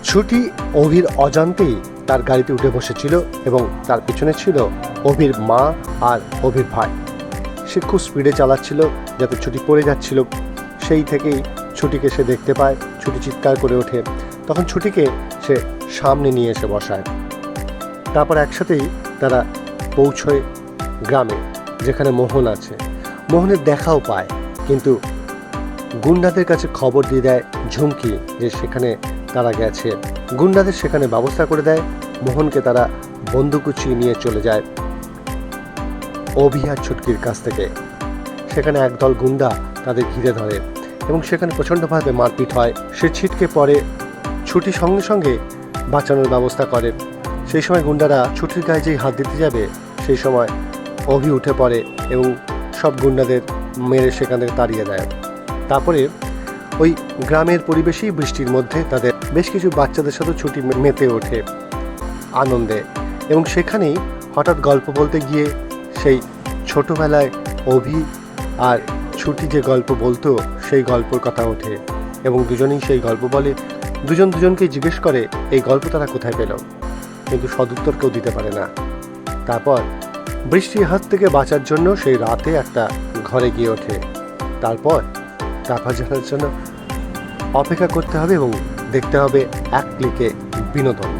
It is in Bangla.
ছুটি অভির অজান্তেই তার গাড়িতে উঠে বসেছিল এবং তার পিছনে ছিল অভির মা আর অভির ভাই। সে খুব স্পিডে চালাচ্ছিল যাতে ছুটি পড়ে যাচ্ছিল। সেই থেকেই ছুটিকে সে দেখতে পায়। ছুটি চিৎকার করে ওঠে। তখন ছুটিকে সে সামনে নিয়ে এসে বসায়। তারপর একসাথেই তারা পৌঁছয় গ্রামে, যেখানে মোহন আছে। মোহনের দেখাও পায়, কিন্তু গুন্ডাদের কাছে খবর দিয়ে দেয় ঝুমকি যে সেখানে তারা গেছে। গুন্ডাদের সেখানে ব্যবস্থা করে দেয়। মোহনকে তারা বন্দুকুচি নিয়ে চলে যায় অভি আর ছুটকির কাছ থেকে। সেখানে একদল গুন্ডা তাদের ঘিরে ধরে এবং সেখানে প্রচণ্ডভাবে মারপিট হয়। সে ছিটকে পড়ে। ছুটি সঙ্গে সঙ্গে বাঁচানোর ব্যবস্থা করে। সেই সময় গুন্ডারা ছুটির গায়ে যেই হাত দিতে যাবে, সেই সময় অভি উঠে পড়ে এবং সব গুন্ডাদের মেরে সেখান থেকে তাড়িয়ে দেয়। তারপরে ওই গ্রামের পরিবেশেই বৃষ্টির মধ্যে তাদের বেশ কিছু বাচ্চাদের সাথে ছুটি মেতে ওঠে আনন্দে। এবং সেখানেই হঠাৎ গল্প বলতে গিয়ে সেই ছোটোবেলায় অভি আর ছুটি যে গল্প বলতো সেই গল্পর কথা ওঠে এবং দুজনেই সেই গল্প বলে। দুজনকেই জিজ্ঞেস করে এই গল্প তারা কোথায় পেল, কিন্তু সদুত্তর কেউ দিতে পারে না। তারপর বৃষ্টির হাত থেকে বাঁচার জন্য সেই রাতে একটা ঘরে গিয়ে ওঠে। তারপর জানার জন্য অপেক্ষা করতে হবে এবং দেখতে হবে এক ক্লিকে বিনোদন।